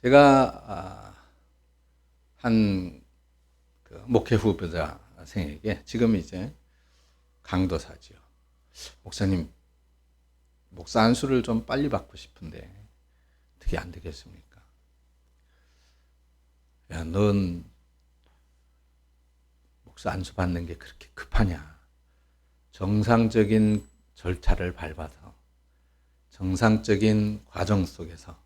제가 한 목회 후보자생에게 지금 이제 강도사지요. 목사님, 목사 안수를 좀 빨리 받고 싶은데 어떻게 안 되겠습니까? 야, 넌 목사 안수 받는 게 그렇게 급하냐? 정상적인 절차를 밟아서 정상적인 과정 속에서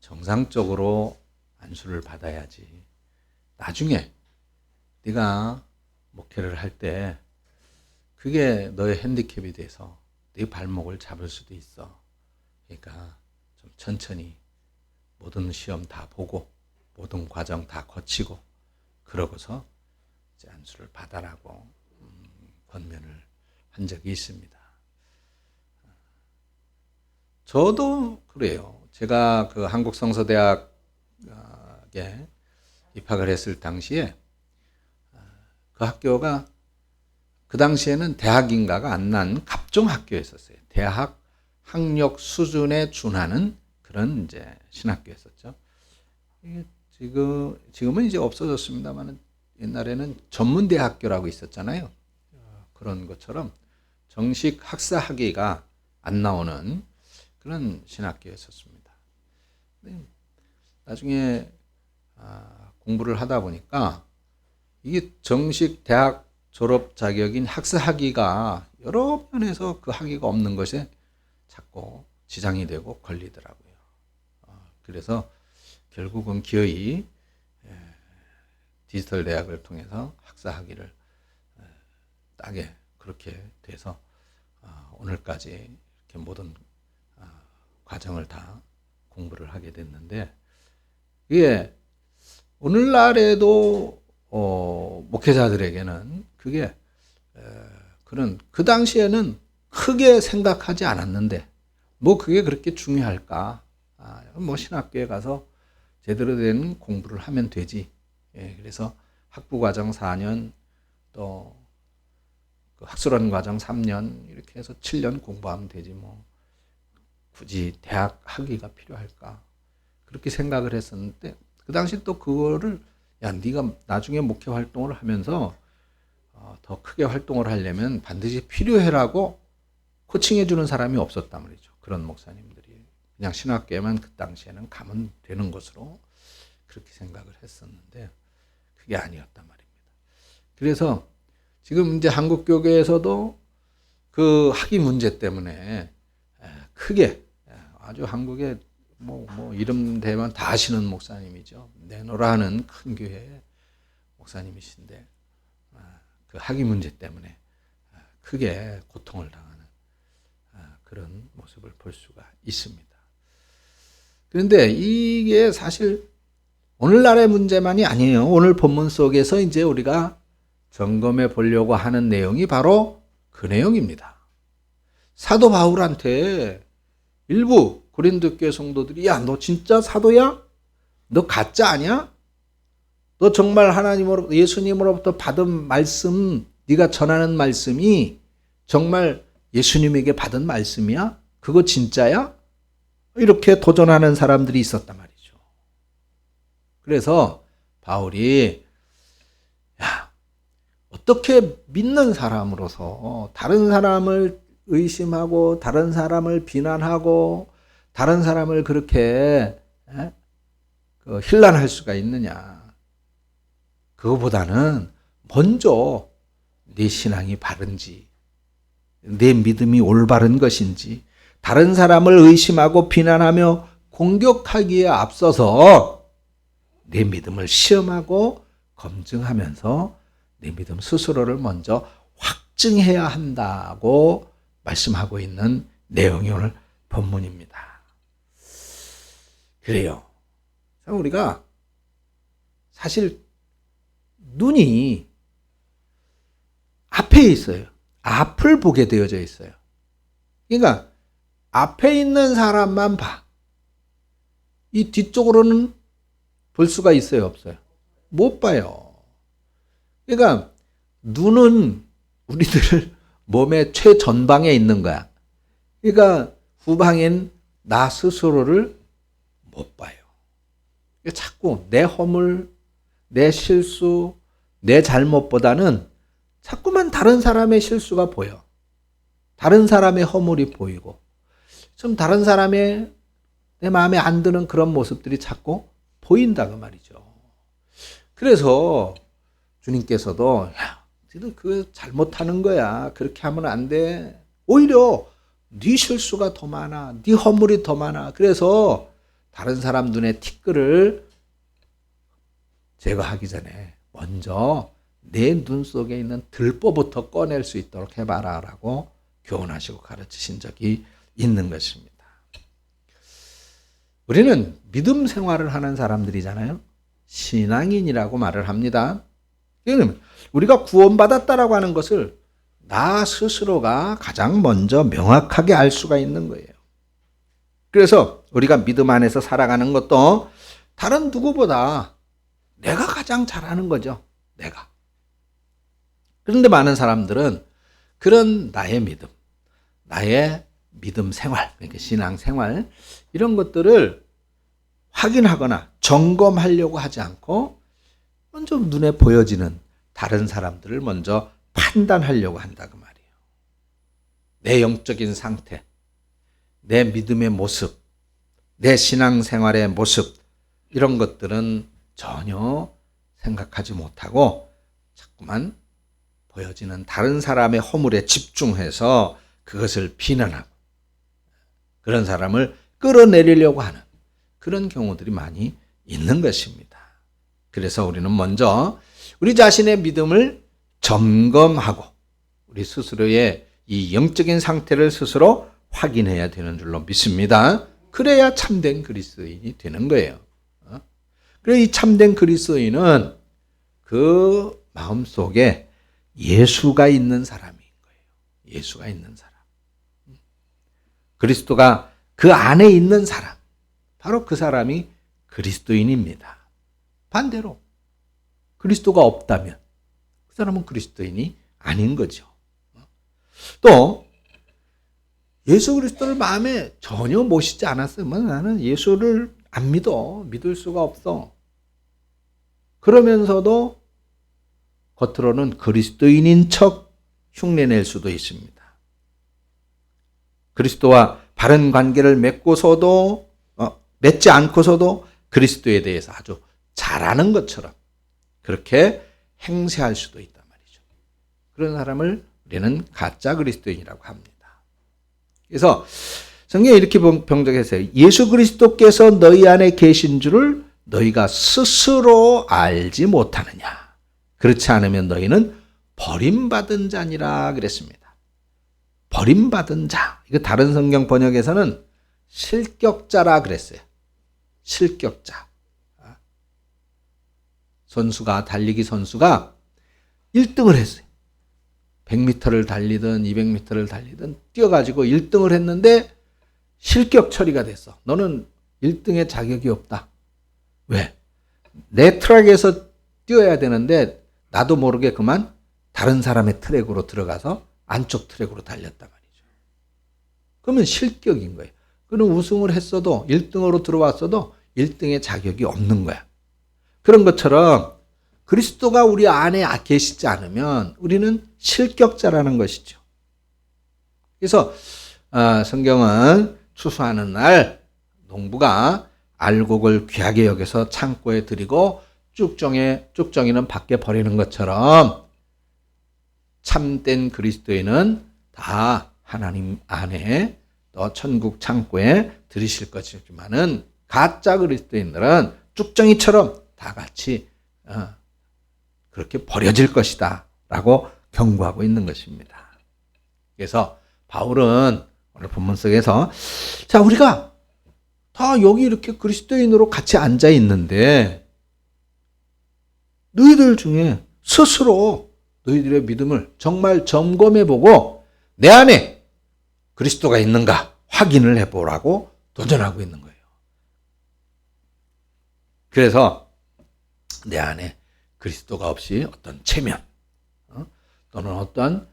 정상적으로 안수를 받아야지. 나중에 네가 목회를 할 때 그게 너의 핸디캡이 돼서 네 발목을 잡을 수도 있어. 그러니까 좀 천천히 모든 시험 다 보고 모든 과정 다 거치고 그러고서 이제 안수를 받아라고 권면을 한 적이 있습니다. 저도 그래요. 제가 그 한국성서대학에 입학을 했을 당시에 그 학교가 그 당시에는 대학인가가 안 난 갑종 학교였었어요. 대학 학력 수준에 준하는 그런 이제 신학교였었죠. 지금은 이제 없어졌습니다만 옛날에는 전문대학교라고 있었잖아요. 그런 것처럼 정식 학사 학위가 안 나오는 그런 신학교였었습니다. 나중에 공부를 하다 보니까 이게 정식 대학 졸업 자격인 학사 학위가 여러 면에서 그 학위가 없는 것에 자꾸 지장이 되고 걸리더라고요. 그래서 결국은 기어이 디지털 대학을 통해서 학사 학위를 따게 그렇게 돼서 오늘까지 이렇게 모든 과정을 다 공부를 하게 됐는데, 이게 오늘날에도 목회자들에게는 그게 그런 그 당시에는 크게 생각하지 않았는데 뭐 그게 그렇게 중요할까? 뭐 신학교에 가서 제대로 된 공부를 하면 되지. 그래서 학부과정 4년 또 그 학술원 과정 3년 이렇게 해서 7년 공부하면 되지 뭐 굳이 대학 학위가 필요할까? 그렇게 생각을 했었는데 그 당시 또 그거를 야, 네가 나중에 목회 활동을 하면서 더 크게 활동을 하려면 반드시 필요해라고 코칭해 주는 사람이 없었단 말이죠. 그런 목사님들이 그냥 신학교에만 그 당시에는 가면 되는 것으로 그렇게 생각을 했었는데 그게 아니었단 말입니다. 그래서 지금 이제 한국 교계에서도 그 학위 문제 때문에 크게 아주 한국에 뭐 이름 대면 다 아시는 목사님이죠. 내노라 하는 큰 교회 목사님이신데 그 학위 문제 때문에 크게 고통을 당하는 그런 모습을 볼 수가 있습니다. 그런데 이게 사실 오늘날의 문제만이 아니에요. 오늘 본문 속에서 이제 우리가 점검해 보려고 하는 내용이 바로 그 내용입니다. 사도 바울한테 일부 고린도 교회 성도들이 야, 너 진짜 사도야? 너 가짜 아니야? 너 정말 하나님으로 예수님으로부터 받은 말씀, 네가 전하는 말씀이 정말 예수님에게 받은 말씀이야? 그거 진짜야? 이렇게 도전하는 사람들이 있었단 말이죠. 그래서 바울이 야, 어떻게 믿는 사람으로서 다른 사람을 의심하고 다른 사람을 비난하고 다른 사람을 그렇게 힐난할 수가 있느냐. 그거보다는 먼저 내 신앙이 바른지 내 믿음이 올바른 것인지 다른 사람을 의심하고 비난하며 공격하기에 앞서서 내 믿음을 시험하고 검증하면서 내 믿음 스스로를 먼저 확증해야 한다고 말씀하고 있는 내용이 오늘 본문입니다. 그래요. 우리가 사실 눈이 앞에 있어요. 앞을 보게 되어져 있어요. 그러니까 앞에 있는 사람만 봐. 이 뒤쪽으로는 볼 수가 있어요, 없어요? 못 봐요. 그러니까 눈은 우리들 몸의 최전방에 있는 거야. 그러니까 후방엔 나 스스로를 못 봐요. 자꾸 내 허물, 내 실수, 내 잘못보다는 자꾸만 다른 사람의 실수가 보여. 다른 사람의 허물이 보이고 좀 다른 사람의 내 마음에 안 드는 그런 모습들이 자꾸 보인다 그 말이죠. 그래서 주님께서도 야, 너는 그거 잘못하는 거야. 그렇게 하면 안 돼. 오히려 네 실수가 더 많아. 네 허물이 더 많아. 그래서 다른 사람 눈에 티끌을 제거하기 전에 먼저 내 눈 속에 있는 들보부터 꺼낼 수 있도록 해봐라 라고 교훈하시고 가르치신 적이 있는 것입니다. 우리는 믿음 생활을 하는 사람들이잖아요. 신앙인이라고 말을 합니다. 그러면 우리가 구원받았다라고 하는 것을 나 스스로가 가장 먼저 명확하게 알 수가 있는 거예요. 그래서 우리가 믿음 안에서 살아가는 것도 다른 누구보다 내가 가장 잘하는 거죠. 내가. 그런데 많은 사람들은 그런 나의 믿음 생활, 그러니까 신앙 생활 이런 것들을 확인하거나 점검하려고 하지 않고 먼저 눈에 보여지는 다른 사람들을 먼저 판단하려고 한다 그 말이에요. 내 영적인 상태, 내 믿음의 모습, 내 신앙 생활의 모습 이런 것들은 전혀 생각하지 못하고 자꾸만 보여지는 다른 사람의 허물에 집중해서 그것을 비난하고 그런 사람을 끌어내리려고 하는 그런 경우들이 많이 있는 것입니다. 그래서 우리는 먼저 우리 자신의 믿음을 점검하고 우리 스스로의 이 영적인 상태를 스스로 확인해야 되는 줄로 믿습니다. 그래야 참된 그리스도인이 되는 거예요. 그래서 이 참된 그리스도인은 그 마음속에 예수가 있는 사람인 거예요. 예수가 있는 사람. 그리스도가 그 안에 있는 사람. 바로 그 사람이 그리스도인입니다. 반대로 그리스도가 없다면 그 사람은 그리스도인이 아닌 거죠. 또 예수 그리스도를 마음에 전혀 모시지 않았어요. 나는 예수를 안 믿어. 믿을 수가 없어. 그러면서도 겉으로는 그리스도인인 척 흉내낼 수도 있습니다. 그리스도와 바른 관계를 맺지 않고서도 그리스도에 대해서 아주 잘하는 것처럼 그렇게 행세할 수도 있단 말이죠. 그런 사람을 우리는 가짜 그리스도인이라고 합니다. 그래서 성경에 이렇게 병정했어요. 예수 그리스도께서 너희 안에 계신 줄을 너희가 스스로 알지 못하느냐. 그렇지 않으면 너희는 버림받은 자니라 그랬습니다. 버림받은 자. 이거 다른 성경 번역에서는 실격자라 그랬어요. 실격자. 달리기 선수가 1등을 했어요. 100m를 달리든 200m를 달리든 뛰어가지고 1등을 했는데 실격 처리가 됐어. 너는 1등의 자격이 없다. 왜? 내 트랙에서 뛰어야 되는데 나도 모르게 그만 다른 사람의 트랙으로 들어가서 안쪽 트랙으로 달렸단 말이죠. 그러면 실격인 거예요. 그럼 우승을 했어도 1등으로 들어왔어도 1등의 자격이 없는 거야. 그런 것처럼 그리스도가 우리 안에 계시지 않으면 우리는 실격자라는 것이죠. 그래서 성경은 추수하는 날 농부가 알곡을 귀하게 여겨서 창고에 들이고 쭉정이는 밖에 버리는 것처럼 참된 그리스도인은 다 하나님 안에 또 천국 창고에 들이실 것이지만은 가짜 그리스도인들은 쭉정이처럼 다 같이 그렇게 버려질 것이다 라고 경고하고 있는 것입니다. 그래서 바울은 오늘 본문 속에서 자 우리가 다 여기 이렇게 그리스도인으로 같이 앉아 있는데 너희들 중에 스스로 너희들의 믿음을 정말 점검해보고 내 안에 그리스도가 있는가 확인을 해보라고 도전하고 있는 거예요. 그래서 내 안에 그리스도가 없이 어떤 체면 또는 어떤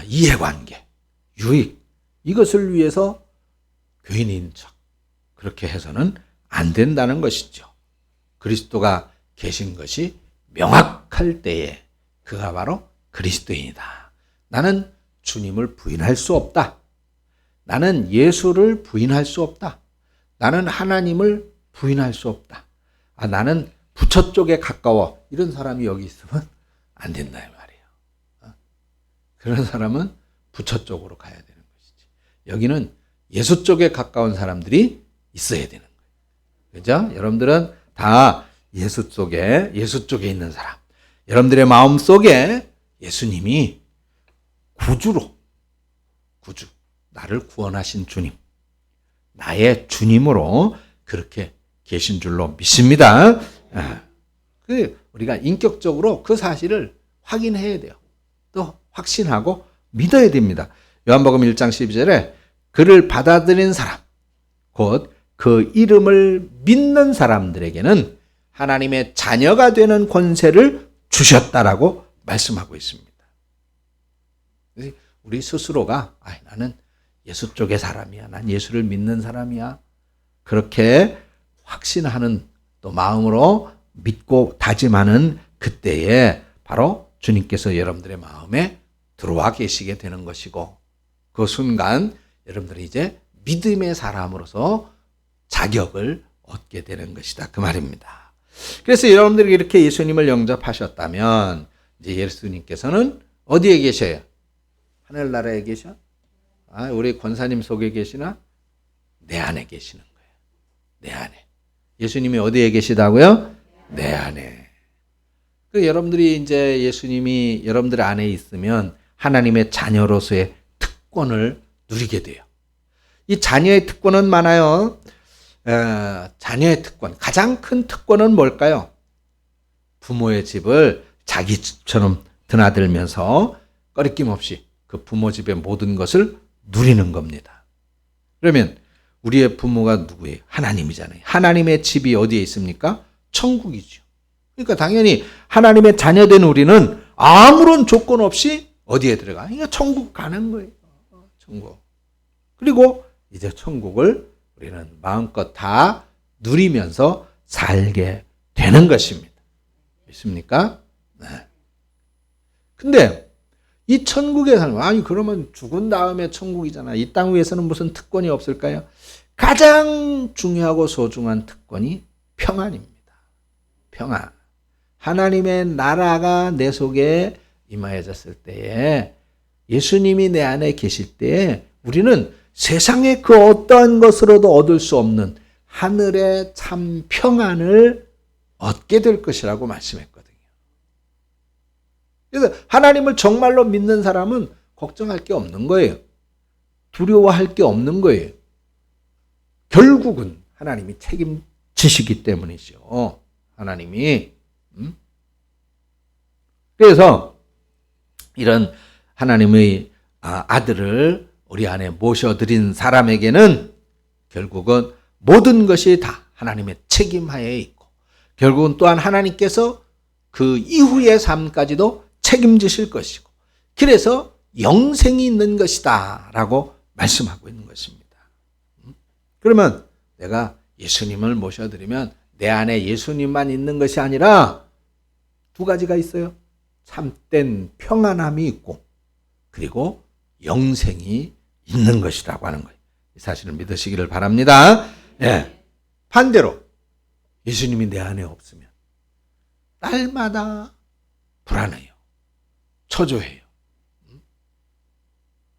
이해관계, 유익 이것을 위해서 교인인 척 그렇게 해서는 안 된다는 것이죠. 그리스도가 계신 것이 명확할 때에 그가 바로 그리스도인이다. 나는 주님을 부인할 수 없다. 나는 예수를 부인할 수 없다. 나는 하나님을 부인할 수 없다. 나는 부처 쪽에 가까워. 이런 사람이 여기 있으면 안 된다 이 말이에요. 그런 사람은 부처 쪽으로 가야 되는 것이지. 여기는 예수 쪽에 가까운 사람들이 있어야 되는 거예요. 그죠? 여러분들은 다 예수 쪽에 있는 사람. 여러분들의 마음 속에 예수님이 구주, 나를 구원하신 주님, 나의 주님으로 그렇게 계신 줄로 믿습니다. 우리가 인격적으로 그 사실을 확인해야 돼요. 또 확신하고 믿어야 됩니다. 요한복음 1장 12절에 그를 받아들인 사람, 곧 그 이름을 믿는 사람들에게는 하나님의 자녀가 되는 권세를 주셨다라고 말씀하고 있습니다. 우리 스스로가 나는 예수 쪽의 사람이야. 난 예수를 믿는 사람이야. 그렇게 확신하는 또 마음으로 믿고 다짐하는 그때에 바로 주님께서 여러분들의 마음에 들어와 계시게 되는 것이고 그 순간 여러분들이 이제 믿음의 사람으로서 자격을 얻게 되는 것이다. 그 말입니다. 그래서 여러분들이 이렇게 예수님을 영접하셨다면 이제 예수님께서는 어디에 계셔요? 하늘나라에 계셔? 우리 권사님 속에 계시나? 내 안에 계시는 거예요. 내 안에. 예수님이 어디에 계시다고요? 내 안에. 여러분들이 이제 예수님이 여러분들 안에 있으면 하나님의 자녀로서의 특권을 누리게 돼요. 이 자녀의 특권은 많아요. 자녀의 특권. 가장 큰 특권은 뭘까요? 부모의 집을 자기 집처럼 드나들면서 꺼리낌 없이 그 부모 집의 모든 것을 누리는 겁니다. 그러면 우리의 부모가 누구예요? 하나님이잖아요. 하나님의 집이 어디에 있습니까? 천국이죠. 그러니까 당연히 하나님의 자녀된 우리는 아무런 조건 없이 어디에 들어가? 그러니까 천국 가는 거예요. 천국. 그리고 이제 천국을 우리는 마음껏 다 누리면서 살게 되는 것입니다. 믿습니까? 네. 근데 이 천국에 살면 그러면 죽은 다음에 천국이잖아. 이 땅 위에서는 무슨 특권이 없을까요? 가장 중요하고 소중한 특권이 평안입니다. 평안. 하나님의 나라가 내 속에 임하여졌을 때에 예수님이 내 안에 계실 때에 우리는 세상의 그 어떠한 것으로도 얻을 수 없는 하늘의 참 평안을 얻게 될 것이라고 말씀했거든요. 그래서 하나님을 정말로 믿는 사람은 걱정할 게 없는 거예요. 두려워할 게 없는 거예요. 결국은 하나님이 책임지시기 때문이죠. 하나님이. 그래서 이런 하나님의 아들을 우리 안에 모셔드린 사람에게는 결국은 모든 것이 다 하나님의 책임하에 있고 결국은 또한 하나님께서 그 이후의 삶까지도 책임지실 것이고 그래서 영생이 있는 것이다 라고 말씀하고 있는 것입니다. 그러면 내가 예수님을 모셔드리면 내 안에 예수님만 있는 것이 아니라 두 가지가 있어요. 참된 평안함이 있고 그리고 영생이 있는 것이라고 하는 거예요. 이 사실을 믿으시기를 바랍니다. 예. 반대로 예수님이 내 안에 없으면 날마다 불안해요. 초조해요.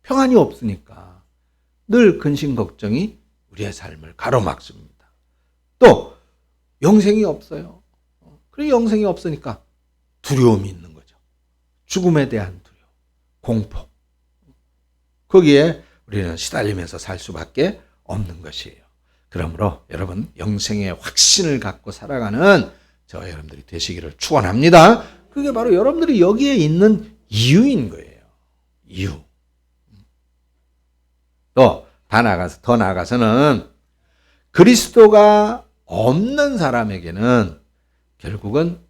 평안이 없으니까 늘 근심 걱정이 우리의 삶을 가로막습니다. 또 영생이 없어요. 그리고 영생이 없으니까 두려움이 있는 거죠. 죽음에 대한 두려움, 공포. 거기에 우리는 시달리면서 살 수밖에 없는 것이에요. 그러므로 여러분 영생의 확신을 갖고 살아가는 저와 여러분들이 되시기를 축원합니다. 그게 바로 여러분들이 여기에 있는 이유인 거예요. 이유. 또 더 나아가서는 그리스도가 없는 사람에게는 결국은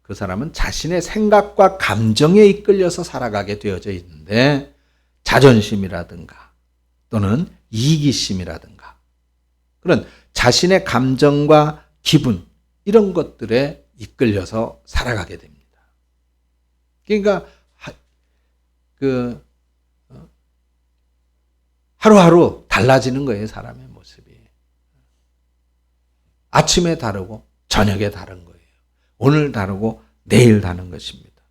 그 사람은 자신의 생각과 감정에 이끌려서 살아가게 되어져 있는데 자존심이라든가 또는 이기심이라든가 그런 자신의 감정과 기분 이런 것들에 이끌려서 살아가게 됩니다. 그러니까 하루하루 달라지는 거예요, 사람의 모습이. 아침에 다르고 저녁에 다른 거예요. 오늘 다르고 내일 다른 것입니다.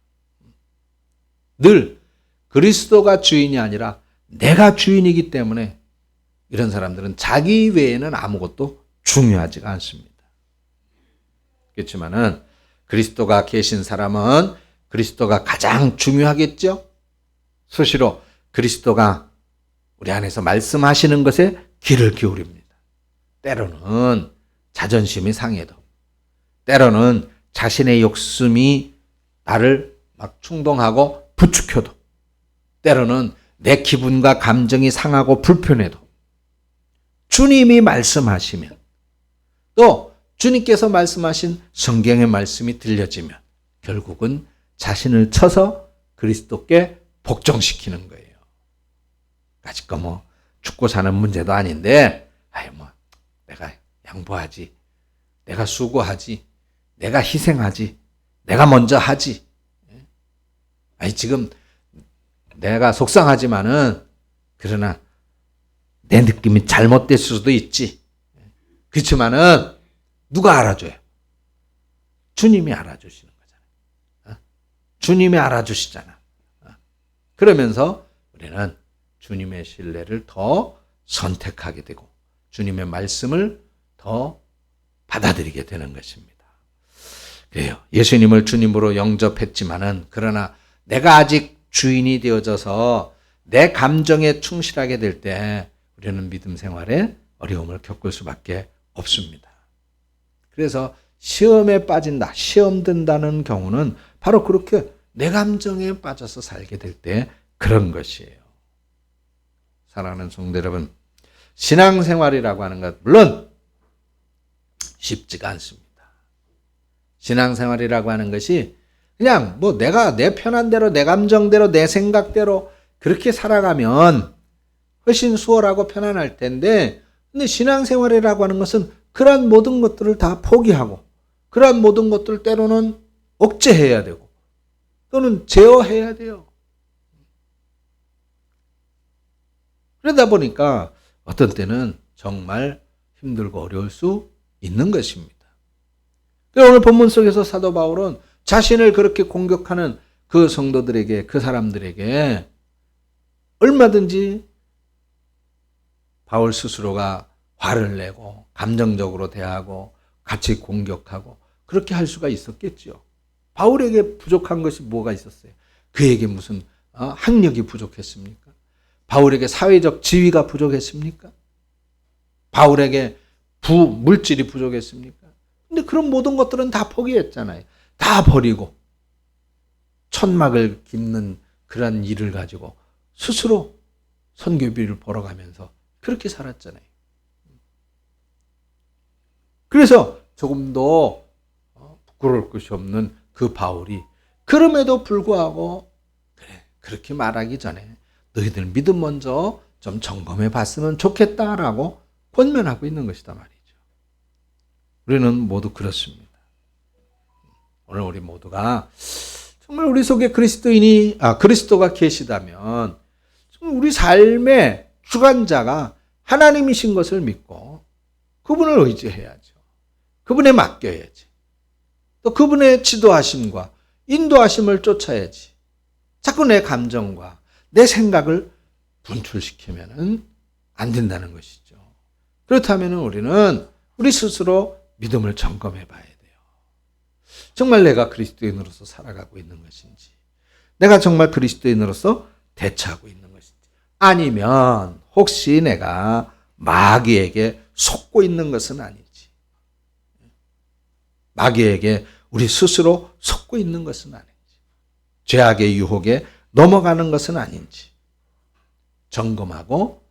늘 그리스도가 주인이 아니라 내가 주인이기 때문에 이런 사람들은 자기 외에는 아무것도 중요하지가 않습니다. 그렇지만은 그리스도가 계신 사람은 그리스도가 가장 중요하겠죠? 수시로 그리스도가 우리 안에서 말씀하시는 것에 귀를 기울입니다. 때로는 자존심이 상해도, 때로는 자신의 욕심이 나를 막 충동하고 부추켜도, 때로는 내 기분과 감정이 상하고 불편해도 주님이 말씀하시면, 또 주님께서 말씀하신 성경의 말씀이 들려지면 결국은 자신을 쳐서 그리스도께 복종시키는 거예요. 아직도 뭐 죽고 사는 문제도 아닌데, 내가 양보하지, 내가 수고하지, 내가 희생하지, 내가 먼저 하지. 지금 내가 속상하지만은 그러나 내 느낌이 잘못될 수도 있지. 그렇지만은 누가 알아줘요? 주님이 알아주시는 거잖아요. 주님이 알아주시잖아. 그러면서 우리는 주님의 신뢰를 더 선택하게 되고 주님의 말씀을 더 받아들이게 되는 것입니다. 그래요. 예수님을 주님으로 영접했지만은 그러나 내가 아직 주인이 되어져서 내 감정에 충실하게 될 때 우리는 믿음 생활에 어려움을 겪을 수밖에 없습니다. 그래서 시험에 빠진다, 시험 든다는 경우는 바로 그렇게 내 감정에 빠져서 살게 될 때 그런 것이에요. 사랑하는 성도 여러분, 신앙생활이라고 하는 것 물론 쉽지가 않습니다. 신앙생활이라고 하는 것이 그냥 내가 내 편한 대로, 내 감정대로, 내 생각대로 그렇게 살아가면 훨씬 수월하고 편안할 텐데, 근데 신앙생활이라고 하는 것은 그러한 모든 것들을 다 포기하고 그러한 모든 것들을 때로는 억제해야 되고 또는 제어해야 돼요. 그러다 보니까 어떤 때는 정말 힘들고 어려울 수 있는 것입니다. 오늘 본문 속에서 사도 바울은 자신을 그렇게 공격하는 그 성도들에게, 그 사람들에게 얼마든지 바울 스스로가 화를 내고 감정적으로 대하고 같이 공격하고 그렇게 할 수가 있었겠죠. 바울에게 부족한 것이 뭐가 있었어요? 그에게 무슨 학력이 부족했습니까? 바울에게 사회적 지위가 부족했습니까? 바울에게 물질이 부족했습니까? 근데 그런 모든 것들은 다 포기했잖아요. 다 버리고 천막을 깁는 그런 일을 가지고 스스로 선교비를 벌어가면서 그렇게 살았잖아요. 그래서 조금도 부끄러울 것이 없는 그 바울이 그럼에도 불구하고 그렇게 말하기 전에 너희들 믿음 먼저 좀 점검해 봤으면 좋겠다라고 권면하고 있는 것이다 말이죠. 우리는 모두 그렇습니다. 오늘 우리 모두가 정말 우리 속에 그리스도가 계시다면 정말 우리 삶의 주관자가 하나님이신 것을 믿고 그분을 의지해야죠. 그분에 맡겨야지. 또 그분의 지도하심과 인도하심을 쫓아야지. 자꾸 내 감정과 내 생각을 분출시키면 안 된다는 것이죠. 그렇다면 우리는 우리 스스로 믿음을 점검해 봐야 돼요. 정말 내가 그리스도인으로서 살아가고 있는 것인지, 내가 정말 그리스도인으로서 대처하고 있는 것인지, 아니면 혹시 내가 마귀에게 속고 있는 것은 아닌지, 마귀에게 우리 스스로 속고 있는 것은 아닌지, 죄악의 유혹에 넘어가는 것은 아닌지 점검하고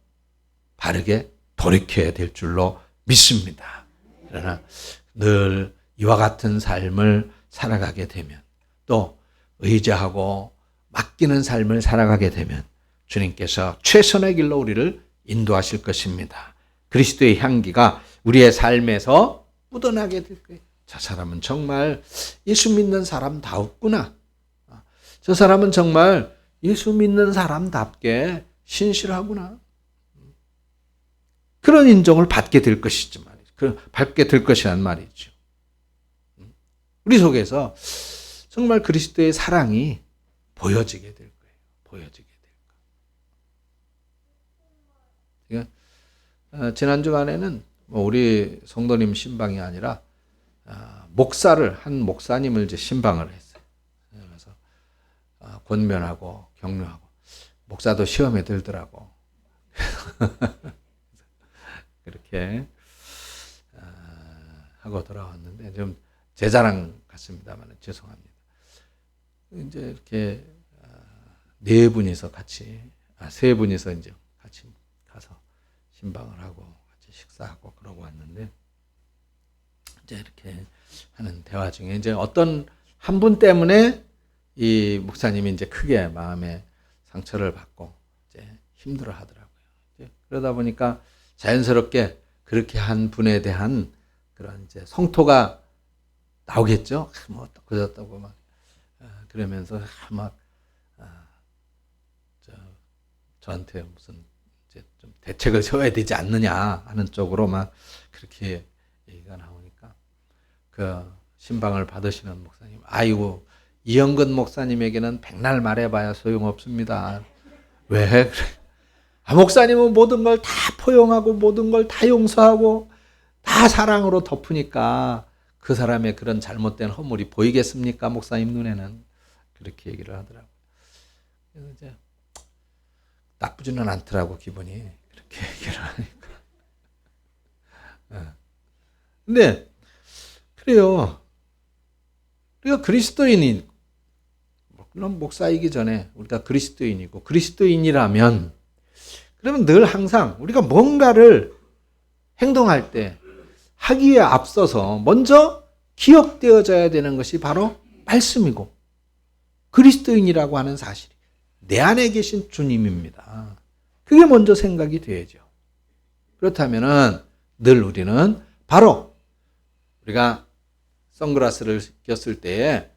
바르게 돌이켜야 될 줄로 믿습니다. 그러나 늘 이와 같은 삶을 살아가게 되면, 또 의지하고 맡기는 삶을 살아가게 되면 주님께서 최선의 길로 우리를 인도하실 것입니다. 그리스도의 향기가 우리의 삶에서 묻어나게 될 거예요. 저 사람은 정말 예수 믿는 사람다웠구나. 저 사람은 정말 예수 믿는 사람답게 신실하구나. 그런 인정을 받게 될 것이지 말이죠. 받게 될 것이란 말이죠. 우리 속에서 정말 그리스도의 사랑이 보여지게 될 거예요. 보여지게 될 거예요. 지난 주간에는 우리 성도님 신방이 아니라 한 목사님을 이제 신방을 했어요. 그래서 권면하고 격려하고 목사도 시험에 들더라고. 그렇게 하고 돌아왔는데 좀 제 자랑 같습니다만 죄송합니다. 이제 이렇게 세 분이서 이제 같이 가서 신방을 하고 같이 식사하고 그러고 왔는데 이제 이렇게 하는 대화 중에 이제 어떤 한 분 때문에 이 목사님이 이제 크게 마음에 상처를 받고 이제 힘들어 하더라고요. 그러다 보니까 자연스럽게 그렇게 한 분에 대한 그런 이제 성토가 나오겠죠. 뭐 그랬다고 막 그러면서 막 저한테 무슨 이제 좀 대책을 세워야 되지 않느냐 하는 쪽으로 막 그렇게 얘기가 나오니까 그 신방을 받으시는 목사님, 아이고 이영근 목사님에게는 백날 말해봐야 소용없습니다. 왜 그래? 목사님은 모든 걸 다 포용하고 모든 걸 다 용서하고 다 사랑으로 덮으니까 그 사람의 그런 잘못된 허물이 보이겠습니까? 목사님 눈에는. 그렇게 얘기를 하더라고요. 그래서 이제 나쁘지는 않더라고, 기분이. 그렇게 얘기를 하니까. 근데 그래요. 우리가 그리스도인이, 물론 목사이기 전에 우리가 그리스도인이고 그리스도인이라면 그러면 늘 항상 우리가 뭔가를 행동할 때 하기에 앞서서 먼저 기억되어져야 되는 것이 바로 말씀이고 그리스도인이라고 하는 사실이 내 안에 계신 주님입니다. 그게 먼저 생각이 돼야죠. 그렇다면은 늘 우리는 바로 우리가 선글라스를 꼈을 때에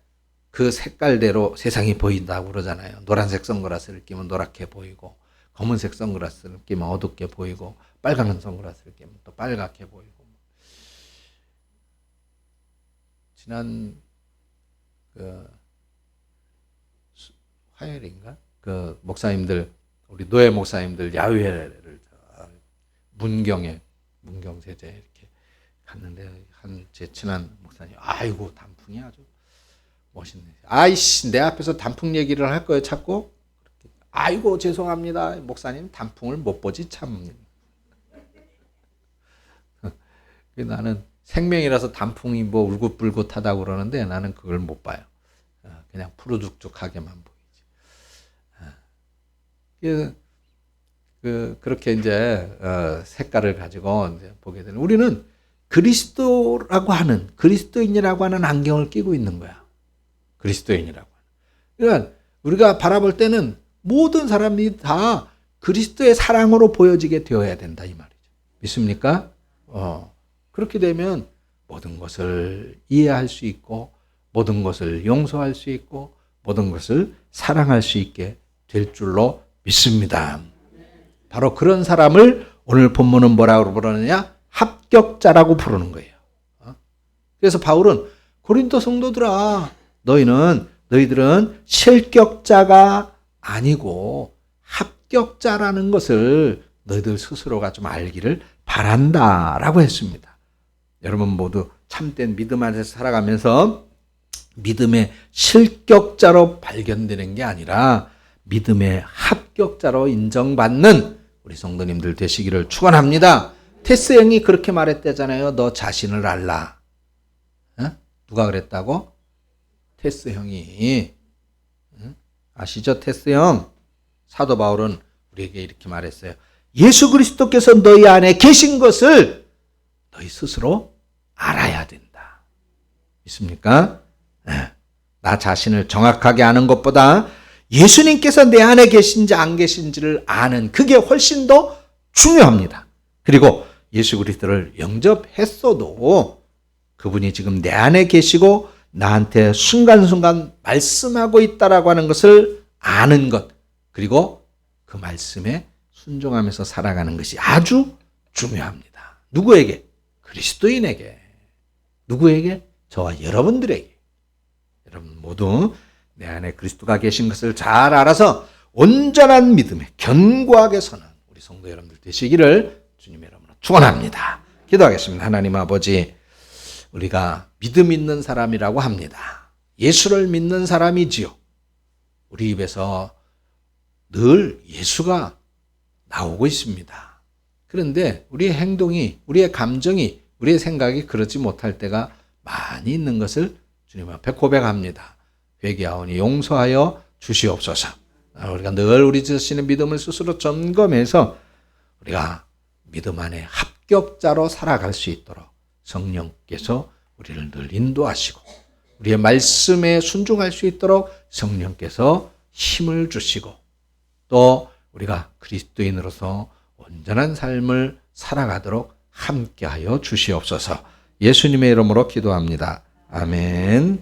그 색깔대로 세상이 보인다고 그러잖아요. 노란색 선글라스를 끼면 노랗게 보이고 검은색 선글라스를 끼면 어둡게 보이고 빨간 선글라스를 끼면 또 빨갛게 보이고. 지난 화요일인가? 목사님들, 우리 노예 목사님들 야외를 문경세제 이렇게 갔는데 제 친한 목사님, 아이고 단풍이 아주 멋있네. 아이씨, 내 앞에서 단풍 얘기를 할 거예요, 자꾸? 아이고 죄송합니다, 목사님 단풍을 못 보지 참. 나는 생명이라서 단풍이 뭐 울긋불긋하다고 그러는데 나는 그걸 못 봐요. 그냥 푸르죽죽하게만 보이지. 그렇게 이제 색깔을 가지고 이제 보게 되는, 우리는 그리스도라고 하는, 그리스도인이라고 하는 안경을 끼고 있는 거야. 그리스도인이라고 하는. 그러니까 우리가 바라볼 때는 모든 사람들이 다 그리스도의 사랑으로 보여지게 되어야 된다 이 말이죠. 믿습니까? 그렇게 되면 모든 것을 이해할 수 있고 모든 것을 용서할 수 있고 모든 것을 사랑할 수 있게 될 줄로 믿습니다. 바로 그런 사람을 오늘 본문은 뭐라고 부르느냐? 합격자라고 부르는 거예요. 그래서 바울은 고린도 성도들아, 너희들은 실격자가 아니고 합격자라는 것을 너희들 스스로가 좀 알기를 바란다라고 했습니다. 여러분 모두 참된 믿음 안에서 살아가면서 믿음의 실격자로 발견되는 게 아니라 믿음의 합격자로 인정받는 우리 성도님들 되시기를 축원합니다. 테스 형이 그렇게 말했대잖아요. 너 자신을 알라. 누가 그랬다고? 테스 형이. 아시죠? 테스 형. 사도 바울은 우리에게 이렇게 말했어요. 예수 그리스도께서 너희 안에 계신 것을 너희 스스로 알아야 된다. 있습니까? 나 자신을 정확하게 아는 것보다 예수님께서 내 안에 계신지 안 계신지를 아는 그게 훨씬 더 중요합니다. 그리고 예수 그리스도를 영접했어도 그분이 지금 내 안에 계시고 나한테 순간순간 말씀하고 있다라고 하는 것을 아는 것, 그리고 그 말씀에 순종하면서 살아가는 것이 아주 중요합니다. 누구에게? 그리스도인에게. 누구에게? 저와 여러분들에게. 여러분 모두 내 안에 그리스도가 계신 것을 잘 알아서 온전한 믿음에 견고하게 서는 우리 성도 여러분들 되시기를 주님의 이름으로 축원합니다. 기도하겠습니다. 하나님 아버지, 우리가 믿음 있는 사람이라고 합니다. 예수를 믿는 사람이지요. 우리 입에서 늘 예수가 나오고 있습니다. 그런데 우리의 행동이, 우리의 감정이, 우리의 생각이 그렇지 못할 때가 많이 있는 것을 주님 앞에 고백합니다. 회개하오니 용서하여 주시옵소서. 우리가 늘 우리 자신의 믿음을 스스로 점검해서 우리가 믿음 안에 합격자로 살아갈 수 있도록 성령께서 우리를 늘 인도하시고 우리의 말씀에 순종할 수 있도록 성령께서 힘을 주시고 또 우리가 그리스도인으로서 온전한 삶을 살아가도록 함께하여 주시옵소서. 예수님의 이름으로 기도합니다. 아멘.